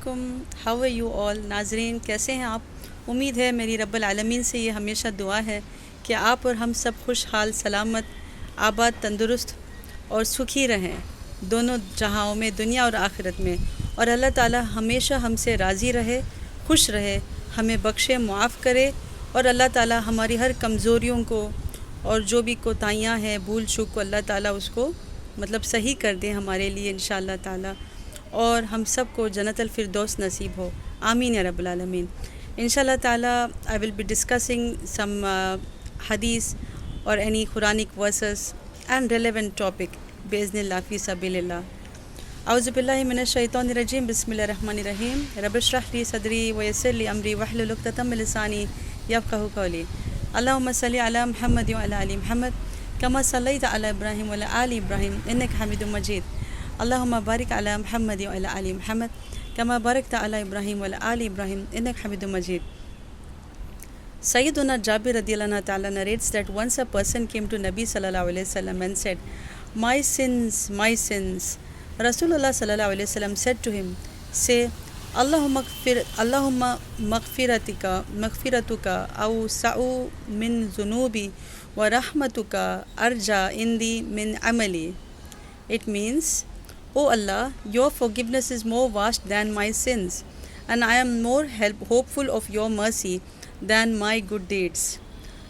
علیکم. How are you all? ناظرین کیسے ہیں آپ؟ امید ہے میری رب العالمین سے یہ ہمیشہ دعا ہے کہ آپ اور ہم سب خوشحال، سلامت، آباد، تندرست اور سکھی رہیں دونوں جہاؤں میں، دنیا اور آخرت میں. اور اللہ تعالی ہمیشہ ہم سے راضی رہے، خوش رہے، ہمیں بخشے، معاف کرے، اور اللہ تعالی ہماری ہر کمزوریوں کو اور جو بھی کوتاہیاں ہیں، بھول چوک کو اللہ تعالیٰ اس کو صحیح کر دیں ہمارے لیے انشاءاللہ تعالی، اور ہم سب کو جنت الفردوس نصیب ہو. آمین یا رب العالمین. انشاءاللہ تعالی I will be discussing some hadith or any Quranic verses and relevant topic بإذن اللہ فی سبیل اللہ. اعوذ باللہ من الشیطان الرجیم. بسم اللہ الرحمن الرحیم. رب اشرح لی صدری ویسر لی امری واحلل عقدۃ من لسانی یفقہوا قولی. اللہم صلی علی محمد وعلی آل محمد کما صلیت علی ابراہیم وعلی آل ابراہیم انک حمید مجید. اللہم بارک علی محمد وعلی آل محمد کما بارکت علی ابراہیم وعلی آل ابراہیم انک حمید مجید. Sayyiduna Jabir radiallahu ta'ala narrates that once a person came to Nabi sallallahu alayhi wasallam and said, my sins, my sins. Rasulullah sallallahu alayhi wasallam said to him, say, Allahumma maghfiratuka awsa'u min zunubi wa rahmatuka arja indi min amali. It means, O Allah, your forgiveness is more vast than my sins, and I am more hopeful of your mercy than my good deeds.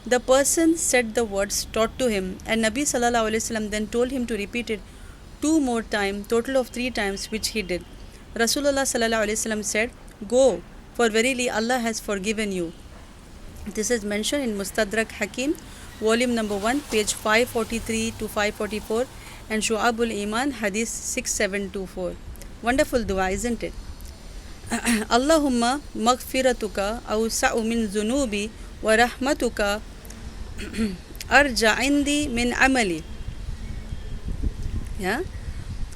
The person said the words taught to him, and Nabi sallallahu alaihi wasallam then told him to repeat it 2 more times, total of 3 times, which he did. Rasulullah sallallahu alaihi wasallam said, go, for verily Allah has forgiven you. This is mentioned in Mustadrak Hakim, volume number 1, page 543 to 544, and Shu'abul Iman, hadith 6724. Wonderful dua, isn't it? Allahumma maghfiratuka awsa'u min zunubi wa rahmatuka arja indi min amali. Yeah.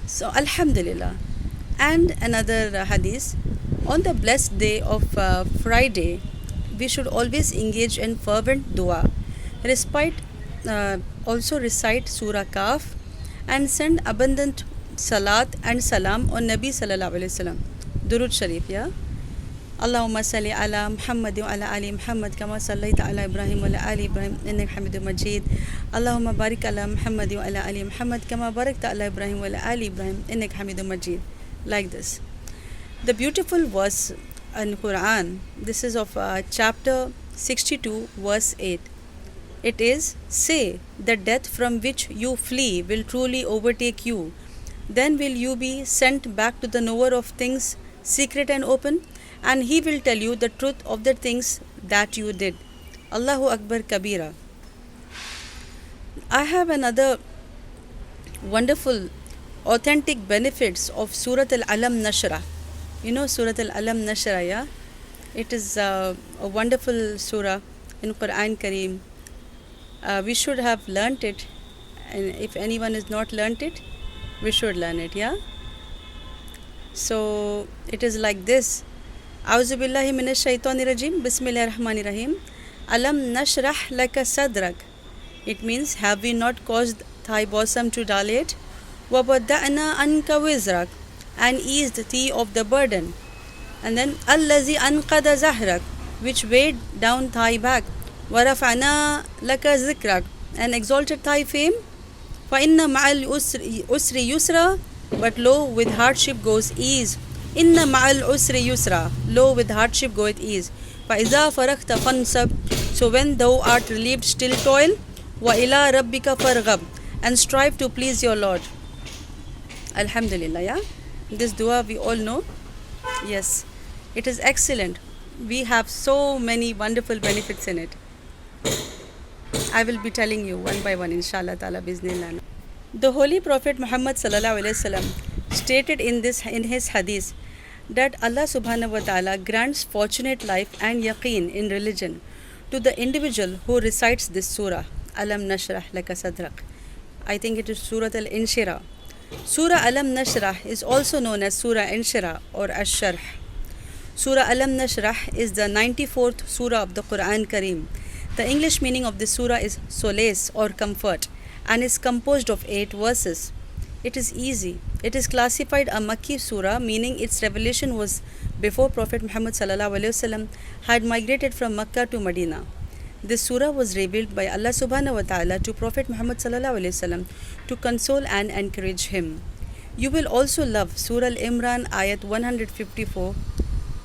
So Alhamdulillah. And another hadith, on the blessed day of Friday, we should always engage in fervent dua. Also recite Surah Kaf and send abundant salat and salam on Nabi sallallahu alaihi wasallam. Durud Sharif, yeah. Allahumma salli ala Muhammad wa ala ali Muhammad kama sallaita ala Ibrahim wa ala ali Ibrahim innaka Hamidum Majid. Allahumma barik ala Muhammad wa ala ali Muhammad kama barakta ala Ibrahim wa ala ali Ibrahim innaka Hamidum Majid. Like this. The beautiful verse in Quran, this is of chapter 62, verse 8. It is, say, the death from which you flee will truly overtake you. Then will you be sent back to the knower of things secret and open, and he will tell you the truth of the things that you did. Allahu Akbar Kabira. I have another wonderful, authentic benefits of Surat Al-Alam Nashrah. You know Surat Al-Alam Nashrah, yeah? It is a wonderful surah in Quran Kareem. We should have learnt it, and if anyone has not learnt it, we should learn it, yeah? So it is like this. A'udhu billahi minash shaitanir rajim. Bismillahir rahmanir rahim. Alam nashrah laka sadrak. It means, have we not caused thy bosom to dilate? Wa wada'na anka wizrak, and eased thee of the burden. And then allazi anqada zahrak, which weighed down thy back. Wa rafa'na laka zikrak, and exalted thy fame. Fa inna ma'al usri yusra, but lo, with hardship goes ease. Inna ma'al usri yusra, lo, with hardship goeth ease. Fa iza faraghta fansab, so when thou art relieved, still toil. Wa ila rabbika farghab, and strive to please your Lord. Alhamdulillah, yeah? This dua we all know. Yes, it is excellent. We have so many wonderful benefits in it. I will be telling you one by one, inshallah ta'ala, biznillah. The Holy Prophet Muhammad sallallahu alaihi wasallam stated in his hadith that Allah subhanahu wa ta'ala grants fortunate life and yaqeen in religion to the individual who recites this surah, Alam Nashrah Laka Sadrak. I think it is Surah Al-Inshirah. Surah Alam Nashrah is also known as Surah Inshirah or Ash-Sharh. Surah Alam Nashrah is the 94th surah of the Quran Kareem. The English meaning of this surah is solace or comfort, and is composed of 8 verses. It is easy. It is classified a Makki surah, meaning its revelation was before Prophet Muhammad sallallahu alaihi wasallam had migrated from Makkah to Medina. This surah was revealed by Allah subhanahu wa ta'ala to Prophet Muhammad sallallahu alaihi wasallam to console and encourage him. You will also love Surah Al-Imran ayat 154,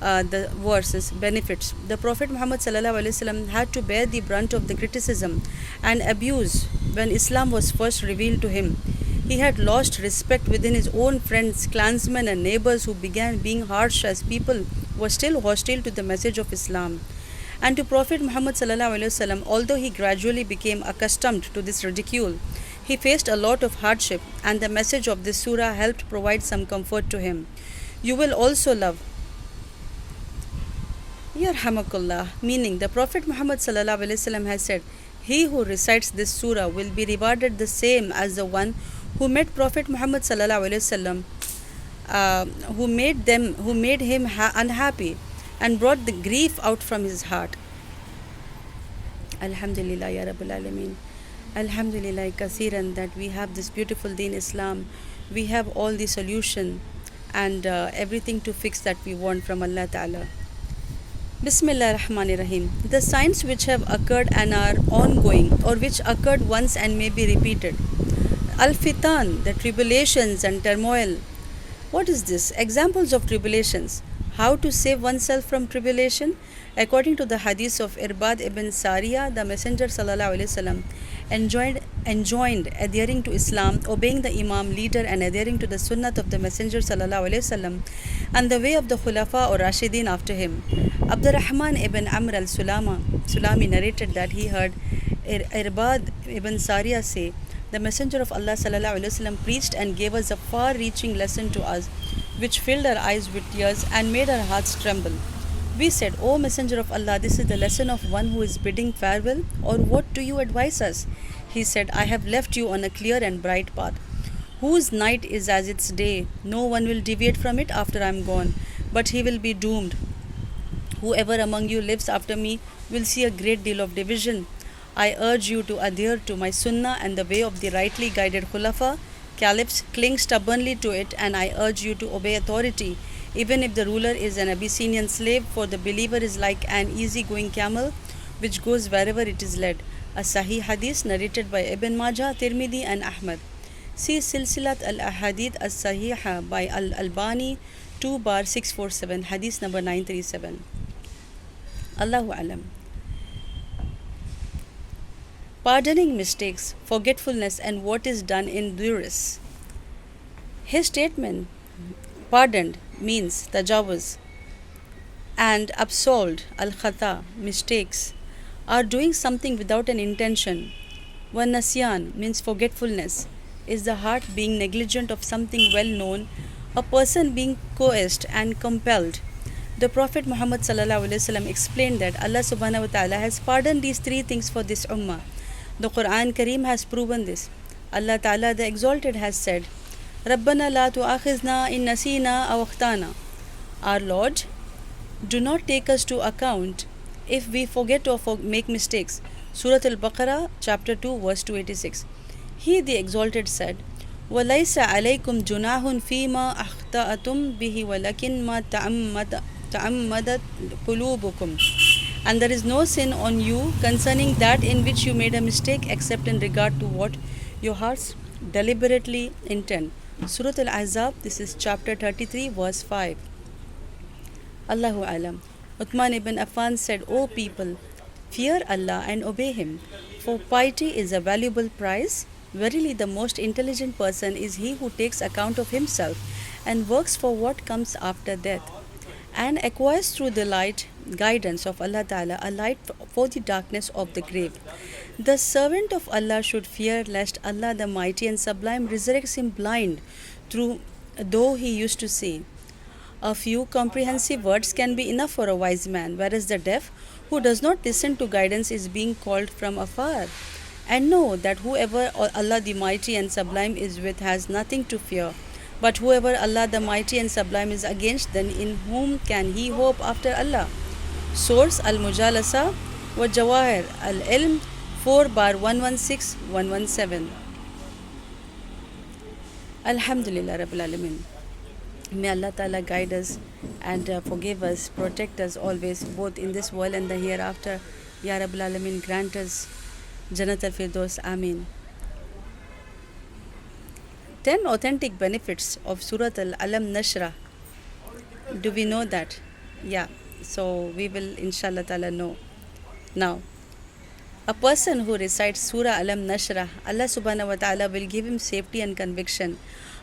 the verses benefits. The Prophet Muhammad sallallahu alaihi wasallam had to bear the brunt of the criticism and abuse when Islam was first revealed to him. He had lost respect within his own friends, clansmen, and neighbors who began being harsh as people were still hostile to the message of Islam. And to Prophet Muhammad sallallahu alaihi wasallam, although he gradually became accustomed to this ridicule, he faced a lot of hardship, and the message of this surah helped provide some comfort to him. You will also love Yarhamakullah, meaning the Prophet Muhammad sallallahu alaihi wasallam has said, "He who recites this surah will be rewarded the same as the one who met Prophet Muhammad sallallahu alaihi wasallam, who made him unhappy and brought the grief out from his heart." Alhamdulillah ya Rabbil Alameen. Alhamdulillah kasiran that we have this beautiful deen Islam. We have all the solution and everything to fix that we want from Allah Ta'ala. Bismillah Rahmanir Rahim. The signs which have occurred and are ongoing, or which occurred once and may be repeated. Al-Fitan, the tribulations and turmoil. What is this? Examples of tribulations. How to save oneself from tribulation? According to the hadith of Irbad ibn Sariya, the Messenger sallallahu alaihi wasallam enjoined adhering to Islam, obeying the Imam leader, and adhering to the Sunnat of the Messenger sallallahu alaihi wasallam and the way of the Khulafa or Rashidin after him. Abdurrahman ibn Amr al-Sulami narrated that he heard Irbad ibn Sariya say, "The Messenger of Allah sallallahu alaihi wasallam preached and gave us a far-reaching lesson to us, which filled our eyes with tears and made our hearts tremble. We said, O Messenger of Allah, this is the lesson of one who is bidding farewell, or what do you advise us?" He said, "I have left you on a clear and bright path, whose night is as its day. No one will deviate from it after I am gone, but he will be doomed. Whoever among you lives after me will see a great deal of division. I urge you to adhere to my sunnah and the way of the rightly guided khulafa, caliphs. Cling stubbornly to it, and I urge you to obey authority, even if the ruler is an Abyssinian slave, for the believer is like an easy-going camel, which goes wherever it is led." A Sahih Hadith narrated by Ibn Majah, Tirmidhi, and Ahmad. See Silsilat al-Ahadith as-Sahiha by Al-Albani 2/647, Hadith number 937. Allahu Alam. Pardoning mistakes, forgetfulness, and what is done in duress. His statement, pardoned, means tajawuz, and absolved, al-khata, mistakes, are doing something without an intention. Wa nasyan means forgetfulness, is the heart being negligent of something well known, a person being coerced and compelled. The Prophet Muhammad sallallahu alaihi wasallam explained that Allah subhanahu wa ta'ala has pardoned these three things for this ummah. The Quran Kareem has proven this. Allah Ta'ala the Exalted has said, "Rabbana la tu'akhizna in nasina aw akhtana." Our Lord, do not take us to account if we forget or make mistakes. Surah Al-Baqarah, chapter 2, verse 286. He the Exalted said, وَلَيْسَ عَلَيْكُمْ جُنَاهٌ فِي مَا أَخْطَأْتُمْ بِهِ وَلَكِنْ مَا تَعَمَّدَتْ قُلُوبُكُمْ. And there is no sin on you concerning that in which you made a mistake, except in regard to what your hearts deliberately intend. Surah Al-Ahzab, this is chapter 33, verse 5. Allahu Alam. Uthman ibn Affan said, "O people, fear Allah and obey Him, for piety is a valuable prize. Verily the most intelligent person is he who takes account of himself and works for what comes after death, and acquires through the light guidance of Allah Ta'ala a light for the darkness of the grave. The servant of Allah should fear lest Allah the Mighty and Sublime resurrects him blind, though he used to see. A few comprehensive words can be enough for a wise man, whereas the deaf, who does not listen to guidance, is being called from afar. And know that whoever Allah the Mighty and Sublime is with has nothing to fear. But whoever Allah the Mighty and Sublime is against, then in whom can he hope after Allah?" Source Al-Mujalasa wa Jawahir Al-Ilm 4/116-117. Alhamdulillah Rabbil Alamin. May Allah Ta'ala guide us and forgive us, protect us always, both in this world and the hereafter. Ya Rabbil Alamin, grant us Jannat al-Firdaus. Ameen. 10 authentic benefits of Surat al-Alam Nashrah. Do we know that? Yeah. So we will inshallah ta'ala know. Now, a person who recites Surah Alam Nashrah, Allah subhanahu wa ta'ala will give him safety and conviction.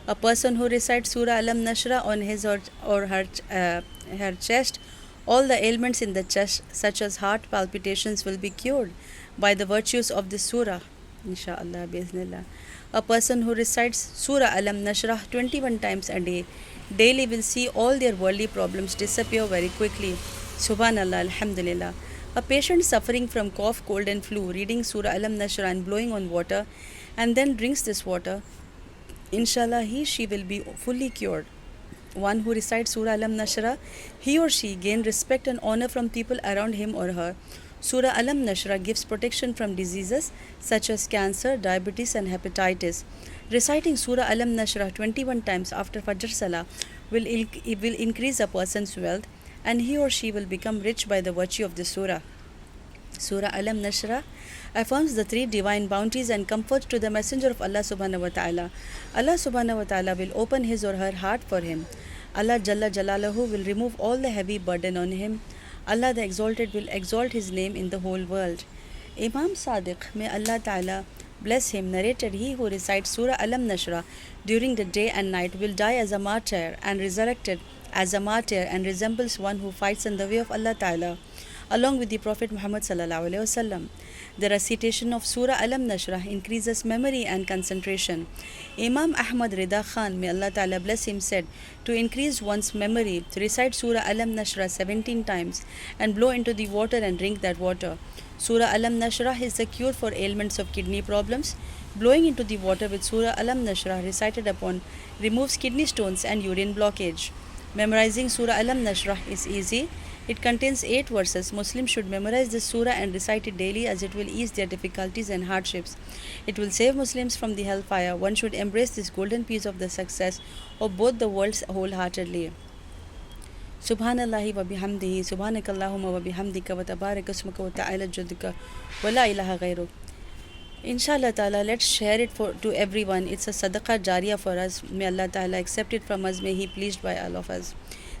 A person who recites Surah Alam Nashrah on his or her chest, all the ailments in the chest, such as heart palpitations, will be cured by the virtues of this surah. Insha'Allah, bi'ithnillah. A person who recites Surah Alam Nashrah 21 times a day, daily will see all their worldly problems disappear very quickly. Subhanallah, Alhamdulillah. A patient suffering from cough, cold and flu, reading Surah Alam Nashrah and blowing on water, and then drinks this water, inshallah she will be fully cured. One who recites Surah Alam Nashrah, he or she gain respect and honor from people around him or her. Surah Alam Nashrah gives protection from diseases such as cancer, diabetes and hepatitis. Reciting Surah Alam Nashrah 21 times after Fajr Salah will increase a person's wealth, and he or she will become rich by the virtue of this surah. Surah Alam Nashrah affirms the three divine bounties and comforts to the Messenger of Allah subhanahu wa ta'ala. Allah subhanahu wa ta'ala will open his or her heart for him. Allah Jalla Jalaluhu will remove all the heavy burden on him. Allah the Exalted will exalt his name in the whole world. Imam Sadiq, may Allah ta'ala bless him, narrated, he who recites Surah Alam Nashrah during the day and night will die as a martyr and resurrected as a martyr and resembles one who fights in the way of Allah ta'ala, along with the Prophet Muhammad sallallahu alaihi wasallam. The recitation of Surah Alam Nashrah increases memory and concentration. Imam Ahmad Rida Khan, may Allah Ta'ala bless him, said, to increase one's memory, to recite Surah Alam Nashrah 17 times and blow into the water and drink that water. Surah Alam Nashrah is the cure for ailments of kidney problems. Blowing into the water with Surah Alam Nashrah recited upon removes kidney stones and urine blockage. Memorizing Surah Alam Nashrah is easy. It contains 8 verses. Muslims should memorize this surah and recite it daily, as it will ease their difficulties and hardships. It will save Muslims from the hellfire. One should embrace this golden piece of the success of both the worlds wholeheartedly. Subhanallahi wa bihamdihi, subhanakallahumma wa bihamdika wa tabaraka ismuka wa ta'ala jadduka wa la ilaha ghayruk. Inshallah ta'ala, let's share it to everyone. It's a sadaqah jariyah for us. May Allah ta'ala accept it from us. May He pleased by all of us.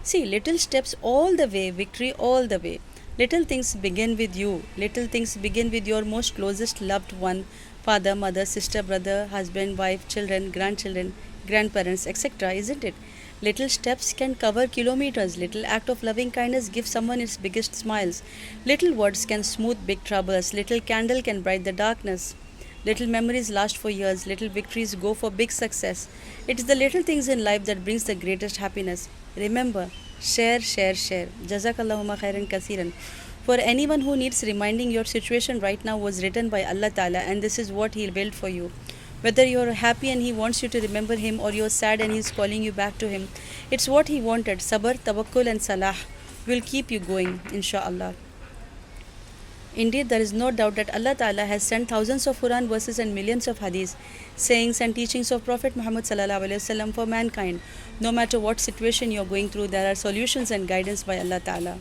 See, little steps all the way, victory all the way. Little things begin with you. Little things begin with your most closest loved one, father, mother, sister, brother, husband, wife, children, grandchildren, grandparents, etc., isn't it? Little steps can cover kilometers. Little act of loving kindness gives someone its biggest smiles. Little words can smooth big troubles. Little candle can brighten the darkness. Little memories last for years. Little victories go for big success. It is the little things in life that brings the greatest happiness. Remember, share, share, share. Jazakallahumma khairan kasiran. For anyone who needs reminding, your situation right now was written by Allah Ta'ala, and this is what He willed for you. Whether you are happy and He wants you to remember Him, or you are sad and He is calling you back to Him, it's what He wanted. Sabr, tawakkul and salah will keep you going, inshaAllah. Indeed, there is no doubt that Allah Ta'ala has sent thousands of Quran verses and millions of hadiths, sayings and teachings of Prophet Muhammad sallallahu alaihi wasallam for mankind. No matter what situation you are going through, there are solutions and guidance by Allah Ta'ala.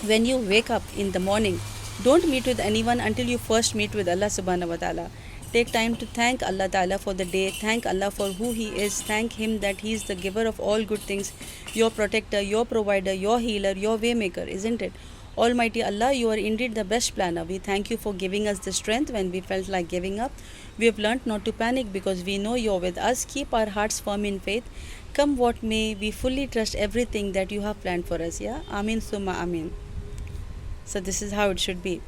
When you wake up in the morning, don't meet with anyone until you first meet with Allah subhanahu wa ta'ala. Take time to thank Allah Ta'ala for the day. Thank Allah for who He is. Thank Him that He is the giver of all good things, your protector, your provider, your healer, your waymaker, isn't it? Almighty Allah, you are indeed the best planner. We thank you for giving us the strength when we felt like giving up. We have learnt not to panic because we know you are with us. Keep our hearts firm in faith. Come what may, we fully trust everything that you have planned for us. Yeah? Amin summa amin. So this is how it should be.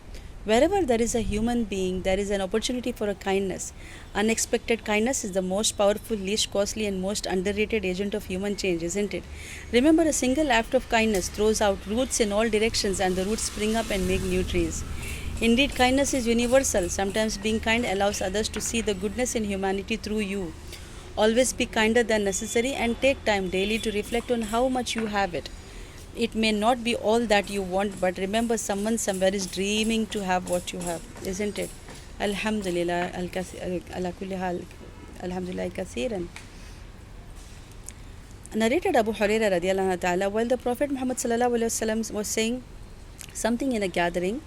Wherever there is a human being, there is an opportunity for a kindness. Unexpected kindness is the most powerful, least costly and most underrated agent of human change, isn't it? Remember, a single act of kindness throws out roots in all directions, and the roots spring up and make new trees. Indeed, kindness is universal. Sometimes being kind allows others to see the goodness in humanity through you. Always be kinder than necessary, and take time daily to reflect on how much you have it. It may not be all that you want, but remember, someone somewhere is dreaming to have what you have, isn't it? Alhamdulillah, ala kulli hal, alhamdulillah kathiran. Narrated Abu Hurairah radiallahu ta'ala, while the Prophet Muhammad sallallahu alaihi wasallam was saying something in a gathering,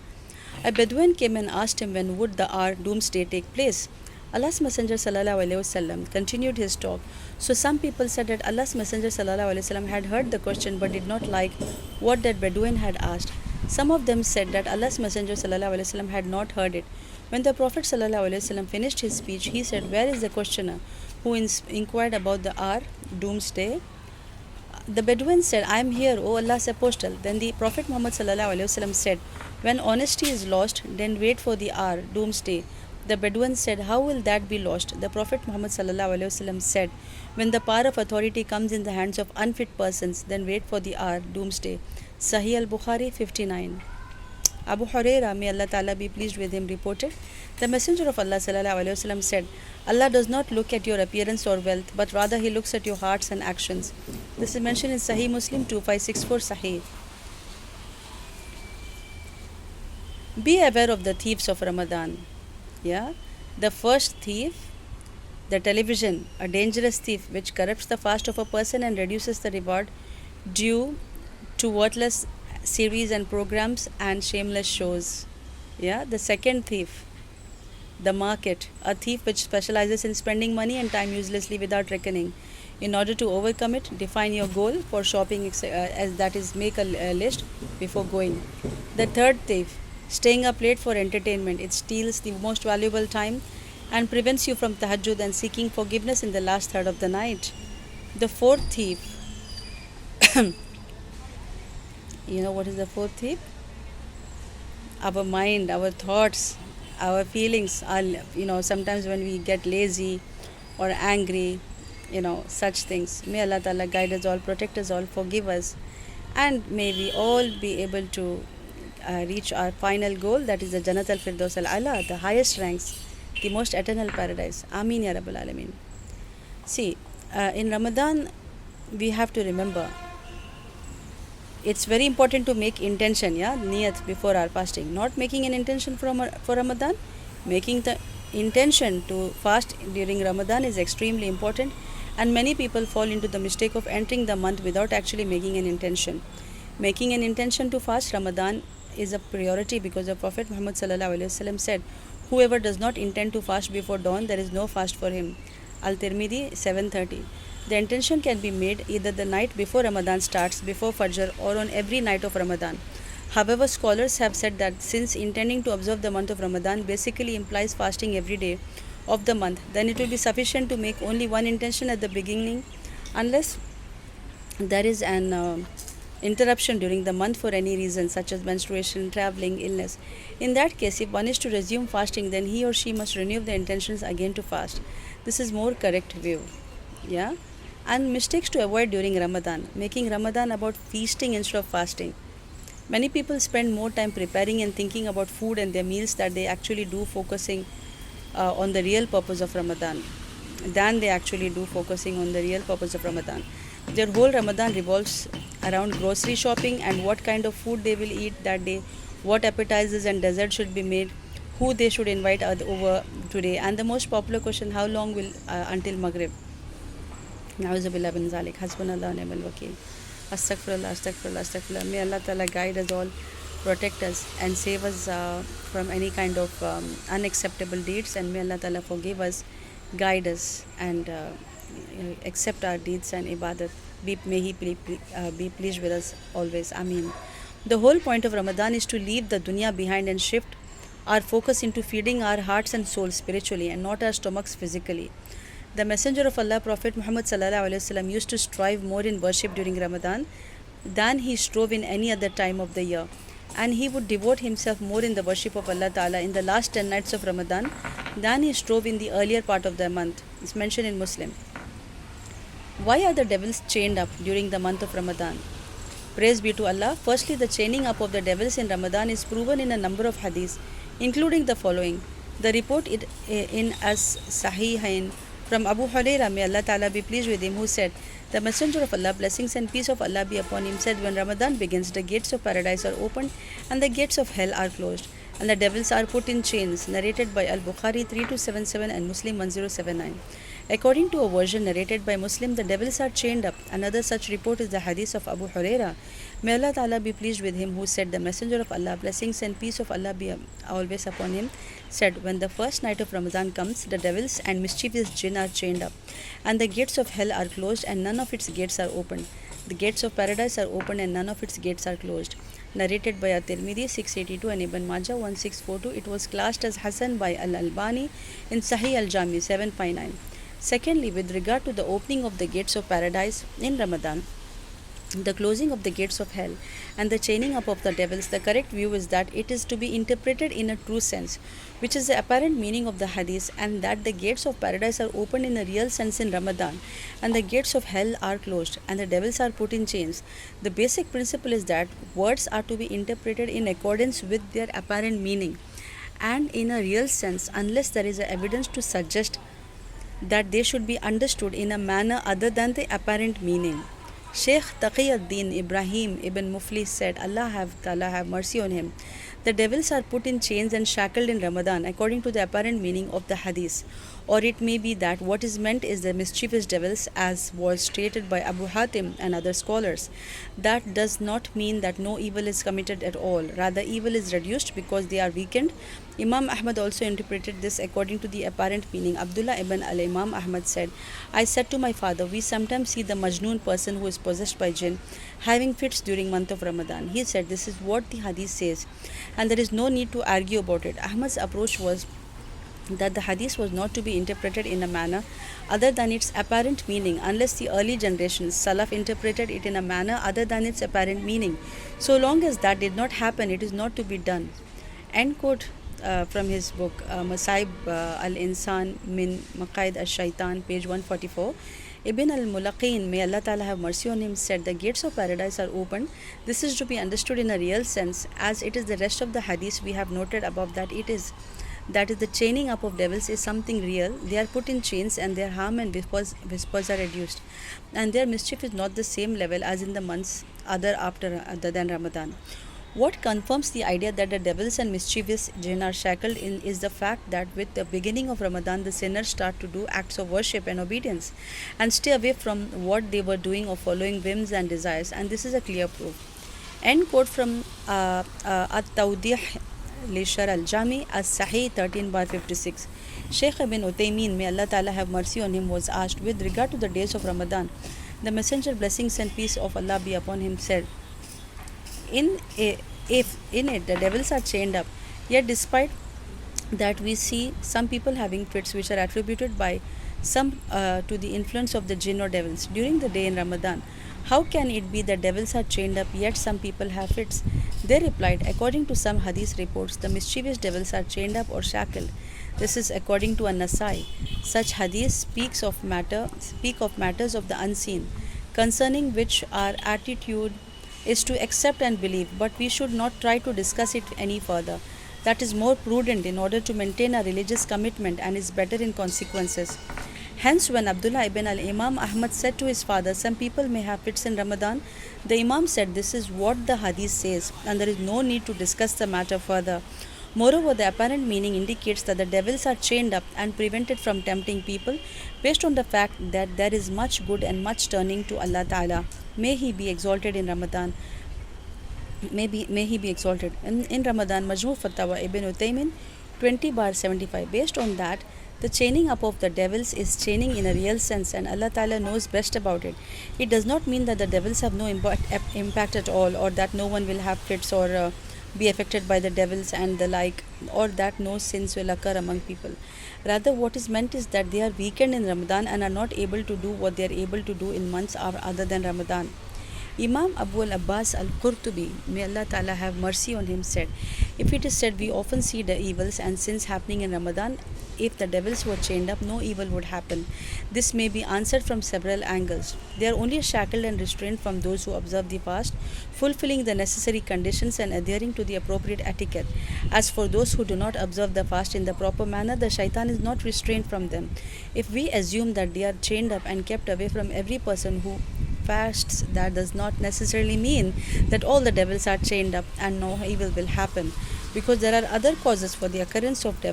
a Bedouin came and asked him when would the hour doomsday take place. Allah's Messenger sallallahu alaihi wasallam continued his talk. So some people said that Allah's Messenger sallallahu alaihi wasallam had heard the question but did not like what that Bedouin had asked. Some of them said that Allah's Messenger sallallahu alaihi wasallam had not heard it. When the Prophet sallallahu alaihi wasallam finished his speech, he said, "Where is the questioner who inquired about the hour doomsday?" The Bedouin said, "I am here, O Allah's apostle." Then the Prophet Muhammad sallallahu alaihi wasallam said, "When honesty is lost, then wait for the hour, doomsday." The Bedouin said, "How will that be lost?" The Prophet Muhammad sallallahu alaihi wasallam said, "When the power of authority comes in the hands of unfit persons, then wait for the hour, doomsday." Sahih al-Bukhari 59. Abu Hurairah, may Allah Ta'ala be pleased with him, reported, the Messenger of Allah sallallahu alaihi wasallam said, "Allah does not look at your appearance or wealth, but rather He looks at your hearts and actions." This is mentioned in Sahih Muslim 2564 Sahih. Be aware of the thieves of Ramadan. Yeah, the first thief, the television, a dangerous thief which corrupts the fast of a person and reduces the reward due to worthless series and programs and shameless shows. Yeah, the second thief, the market, a thief which specializes in spending money and time uselessly without reckoning. In order to overcome it, define your goal for shopping, as that is, make a list before going. The third thief, staying up late for entertainment. It steals the most valuable time and prevents you from tahajjud and seeking forgiveness in the last third of the night. The fourth thief, you know what is the fourth thief? Our mind, our thoughts, our feelings are, sometimes when we get lazy or angry, such things. May Allah Ta'ala guide us all, protect us all, forgive us, and may we all be able to reach our final goal, that is the Jannat al-Firdaus al-Ala, the highest ranks, the most eternal paradise. Ameen ya Rabbal Alameen. See, in Ramadan, we have to remember, it's very important to make intention, niyat, before our fasting. Not making an intention for Ramadan, making the intention to fast during Ramadan is extremely important, and many people fall into the mistake of entering the month without actually making an intention. Making an intention to fast Ramadan is a priority because the Prophet Muhammad sallallahu alaihi wasallam said, "Whoever does not intend to fast before dawn, there is no fast for him." Al-Tirmidhi 730. The intention can be made either the night before Ramadan starts, before Fajr, or on every night of Ramadan. However, scholars have said that since intending to observe the month of Ramadan basically implies fasting every day of the month, then it will be sufficient to make only one intention at the beginning, unless there is an interruption during the month for any reason, such as menstruation, traveling, illness. In that case, if one is to resume fasting, then he or she must renew the intentions again to fast. This is more correct view. Yeah. And mistakes to avoid during Ramadan. Making Ramadan about feasting instead of fasting. Many people spend more time preparing and thinking about food and their meals that they actually do focusing on the real purpose of Ramadan than they actually do focusing on the real purpose of Ramadan. Their whole Ramadan revolves around grocery shopping and what kind of food they will eat that day, what appetizers and desserts should be made, who they should invite over today, and the most popular question, how long will until Maghrib. Na'uzubillah bin zalik. Hasbunallah wa ni'mal wakeel. Astaghfirullah, astaghfirullah, astaghfirullah. May Allah Ta'ala guide us all, protect us, and save us from any kind of unacceptable deeds, and may Allah Ta'ala forgive us, guide us, and accept our deeds and ibadat. May He be pleased with us always. Ameen. The whole point of Ramadan is to leave the dunya behind and shift our focus into feeding our hearts and souls spiritually and not our stomachs physically. The Messenger of Allah, Prophet Muhammad sallallahu alaihi wasallam, used to strive more in worship during Ramadan than he strove in any other time of the year, and he would devote himself more in the worship of Allah Ta'ala in the last 10 nights of Ramadan than he strove in the earlier part of the month. It's mentioned in Muslim. Why are the devils chained up during the month of Ramadan? Praise be to Allah. Firstly, the chaining up of the devils in Ramadan is proven in a number of hadiths, including the following. The report in as Sahihain from Abu Hurairah, may Allah Ta'ala be pleased with him, who said, the Messenger of Allah, blessings and peace of Allah be upon him, said, when Ramadan begins, the gates of paradise are opened and the gates of hell are closed. and the devils are put in chains, narrated by Al-Bukhari 3277 and Muslim 1079. According to a version narrated by Muslim, the devils are chained up. Another such report is the hadith of Abu Huraira. May Allah Ta'ala be pleased with him, who said, the Messenger of Allah, blessings and peace of Allah be always upon him, said, when the first night of Ramadan comes, the devils and mischievous jinn are chained up, and the gates of hell are closed, and none of its gates are opened. The gates of paradise are opened, and none of its gates are closed. Narrated by At-Tirmidhi 682 and Ibn Majah 1642. It was classed as Hasan by Al-Albani in Sahih Al-Jami 759. Secondly, with regard to the opening of the gates of paradise in Ramadan, the closing of the gates of hell, and the chaining up of the devils, the correct view is that it is to be interpreted in a true sense, which is the apparent meaning of the hadith, and that the gates of paradise are opened in a real sense in Ramadan, and the gates of hell are closed, and the devils are put in chains. The basic principle is that words are to be interpreted in accordance with their apparent meaning and in a real sense, unless there is evidence to suggest that they should be understood in a manner other than the apparent meaning. Sheikh Taqiyuddin Ibrahim ibn Muflis said, Allah have mercy on him, the devils are put in chains and shackled in Ramadan according to the apparent meaning of the hadith. Or it may be that what is meant is the mischievous devils, as was stated by Abu Hatim and other scholars. That does not mean that no evil is committed at all. Rather, evil is reduced because they are weakened. Imam Ahmad also interpreted this according to the apparent meaning. Abdullah ibn al-Imam Ahmad said, I said to my father, we sometimes see the majnoon person who is possessed by jinn having fits during month of Ramadan. He said, this is what the hadith says, and there is no need to argue about it. Ahmad's approach was that the hadith was not to be interpreted in a manner other than its apparent meaning, unless the early generations, Salaf, interpreted it in a manner other than its apparent meaning. So long as that did not happen, it is not to be done. End quote from his book Masaib al-Insan min Maqaid al-Shaitan, page 144. Ibn al-Mulaqin, may Allah Ta'ala have mercy on him, said, the gates of paradise are opened. This is to be understood in a real sense, as it is the rest of the hadith we have noted above that it is. That is, the chaining up of devils is something real. They are put in chains, and their harm and whispers are reduced, and their mischief is not the same level as in the months other than Ramadan. What confirms the idea that the devils and mischievous jinn are shackled in is the fact that with the beginning of Ramadan, the sinners start to do acts of worship and obedience and stay away from what they were doing or following whims and desires, and this is a clear proof. End quote from At-Tawdih Lishar al-Jami as-Sahih 13/56. Sheikh ibn Uthaymeen, may Allah Ta'ala have mercy on him, was asked with regard to the days of Ramadan. The Messenger, blessings and peace of Allah be upon him, said, if in it the devils are chained up, yet despite that we see some people having fits which are attributed by some to the influence of the jinn or devils during the day in Ramadan. How can it be that devils are chained up, yet some people have fits? They replied, according to some hadith reports, the mischievous devils are chained up or shackled. This is according to An-Nasai. Such hadiths speak of matters of the unseen, concerning which our attitude is to accept and believe, but we should not try to discuss it any further. That is more prudent in order to maintain a religious commitment and is better in consequences. Hence, when Abdullah ibn al-Imam Ahmad said to his father, some people may have fits in Ramadan, the Imam said, this is what the hadith says, and there is no need to discuss the matter further. Moreover, the apparent meaning indicates that the devils are chained up and prevented from tempting people based on the fact that there is much good and much turning to Allah Ta'ala. May He be exalted in Ramadan. May He be exalted. In Ramadan, Majmu' Fatawa Ibn Uthaymin 20/75. Based on that, the chaining up of the devils is chaining in a real sense, and Allah Ta'ala knows best about it. It does not mean that the devils have no impact at all, or that no one will have fits or be affected by the devils and the like, or that no sins will occur among people. Rather, what is meant is that they are weakened in Ramadan and are not able to do what they are able to do in months other than Ramadan. Imam Abu al-Abbas al-Qurtubi, may Allah Ta'ala have mercy on him, said, if it is said we often see the evils and sins happening in Ramadan, if the devils were chained up, no evil would happen. This may be answered from several angles. They are only shackled and restrained from those who observe the fast, fulfilling the necessary conditions and adhering to the appropriate etiquette. As for those who do not observe the fast in the proper manner, the shaitan is not restrained from them. If we assume that they are chained up and kept away from every person who fasts, that does not necessarily mean that all the devils are chained up and no evil will happen, because there are other causes for the occurrence of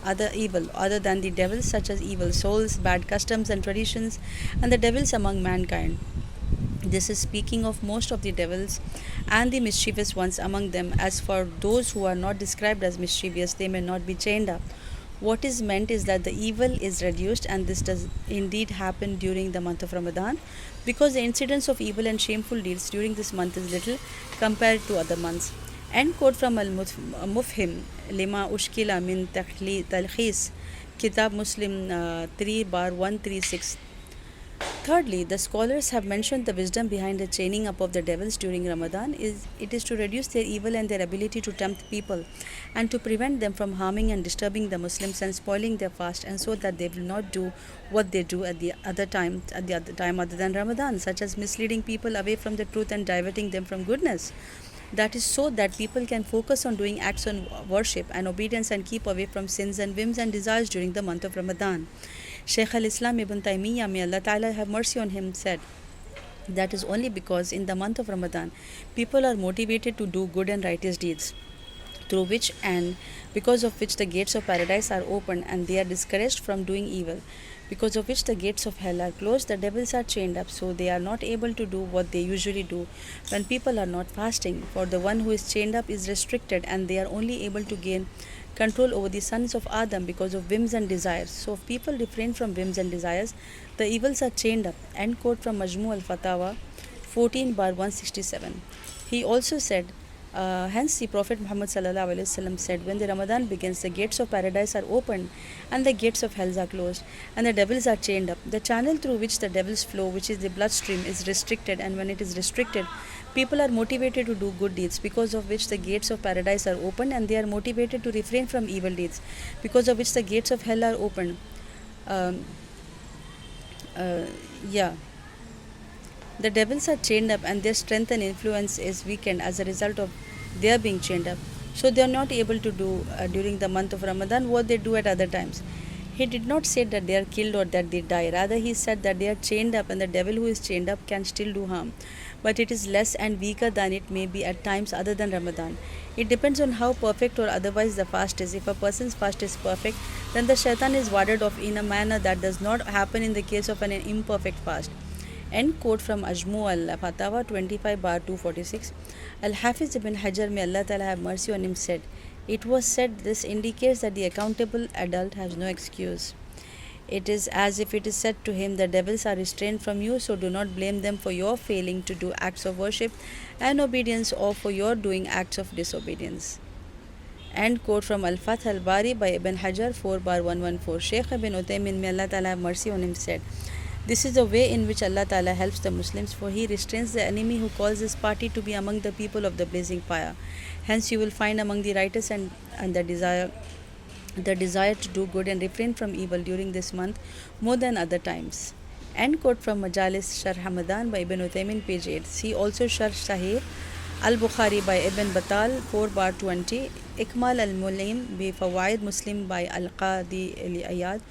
other evil other than the devils, such as evil souls, bad customs and traditions, and the devils among mankind. This is speaking of most of the devils and the mischievous ones among them. As for those who are not described as mischievous, they may not be chained up. What is meant is that the evil is reduced, and this does indeed happen during the month of Ramadan, because the incidence of evil and shameful deeds during this month is little compared to other months. End quote from Al-Mufhim Lima Ushkila min Talkhis, Kitab Muslim 3 bar 136. Thirdly, the scholars have mentioned the wisdom behind the chaining up of the devils during Ramadan. It is to reduce their evil and their ability to tempt people, and to prevent them from harming and disturbing the Muslims and spoiling their fast, and so that they will not do what they do at the other time other than Ramadan, such as misleading people away from the truth and diverting them from goodness. That is so that people can focus on doing acts of worship and obedience and keep away from sins and whims and desires during the month of Ramadan. Shaykh al-Islam Ibn Taymiyyah, may Allah Ta'ala have mercy on him, said, that is only because in the month of Ramadan, people are motivated to do good and righteous deeds, through which and because of which the gates of paradise are opened, and they are discouraged from doing evil, because of which the gates of hell are closed. The devils are chained up, so they are not able to do what they usually do when people are not fasting. For the one who is chained up is restricted, and they are only able to gain control over the sons of Adam because of whims and desires. So if people refrain from whims and desires, the evils are chained up. End quote from Majmu al-Fatawa 14 bar 167. He also said, hence the Prophet Muhammad sallallahu alaihi wasallam said, when the Ramadan begins, the gates of paradise are opened and the gates of hell are closed, and the devils are chained up. The channel through which the devils flow, which is the bloodstream, is restricted, and when it is restricted, people are motivated to do good deeds, because of which the gates of paradise are opened, and they are motivated to refrain from evil deeds, because of which the gates of hell are opened. Um, yeah. The devils are chained up, and their strength and influence is weakened as a result of their being chained up. So they are not able to do during the month of Ramadan what they do at other times. He did not say that they are killed or that they die. Rather, he said that they are chained up, and the devil who is chained up can still do harm, but it is less and weaker than it may be at times other than Ramadan. It depends on how perfect or otherwise the fast is. If a person's fast is perfect, then the shaitan is warded off in a manner that does not happen in the case of an imperfect fast. End quote from Ajmu al-Fatawa 25 bar 246. Al-Hafiz ibn Hajar, may Allah Ta'ala have mercy on him, said, it was said this indicates that the accountable adult has no excuse. It is as if it is said to him, the devils are restrained from you, so do not blame them for your failing to do acts of worship and obedience, or for your doing acts of disobedience. End quote from Al-Fath al-Bari by Ibn Hajar 4 bar 114. Shaykh ibn Uthaymin, may Allah Ta'ala have mercy on him, said, this is the way in which Allah Ta'ala helps the Muslims, for He restrains the enemy who calls his party to be among the people of the blazing fire. Hence you will find among the righteous and the desire to do good and refrain from evil during this month more than other times. End quote from Majalis Sharh Hamadan by Ibn Uthaymin, page 8. See also Sharh Sahih Al-Bukhari by Ibn Battal 4 bar 20. Ikmal al-Mulim bi Fawaid Muslim by Al-Qadi al-Iyad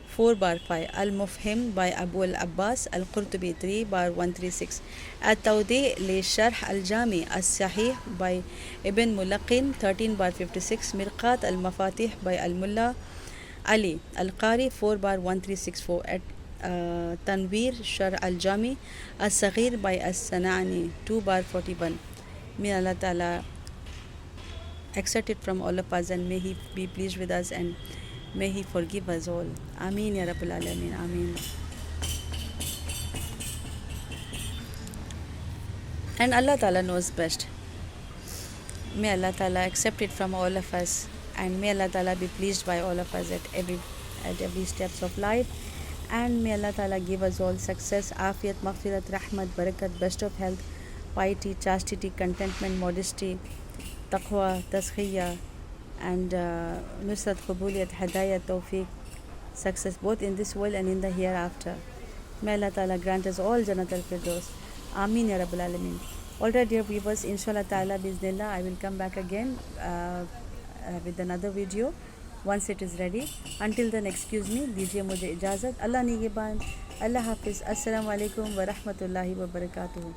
4 bar 5. Al-Mufhim by Abu al-Abbas Al-Qurtubi 3 bar 136. At-Tawdi li Sharh Al-Jami As-Sahih by Ibn Mulaqin 13 bar 56. Mirqat al-Mafatih by Al-Mullah Ali Al-Qari 4 bar 1364. At Tanveer Sharh Al-Jami As-Saghir by As-Sanani 2 bar 41. May Allah Ta'ala accept it from all of us, and may He be pleased with us, and may He forgive us all. Ameen Ya Rabbal Alameen. Ameen. And Allah Ta'ala knows best. May Allah Ta'ala accept it from all of us, and may Allah Ta'ala be pleased by all of us at every steps of life, and may Allah Ta'ala give us all success, afiyat, maghfirat, rahmat, barakat, best of health, piety, chastity, contentment, modesty, taqwa, taskhiyah, and nusrat, qabuliyat, hidayat, tawfiq, success both in this world and in the hereafter. May Allah Ta'ala grant us all Jannat al-Firdaus. Ameen Ya Rabbal Alameen. Alright, dear viewers, inshallah ta'ala, bismillah, I will come back again with another video once it is ready. Until then, excuse me, dijiye mujhe ijazat. Allah nigehban. Allah Hafiz. Assalamu alaikum wa rahmatullahi wa barakatuh.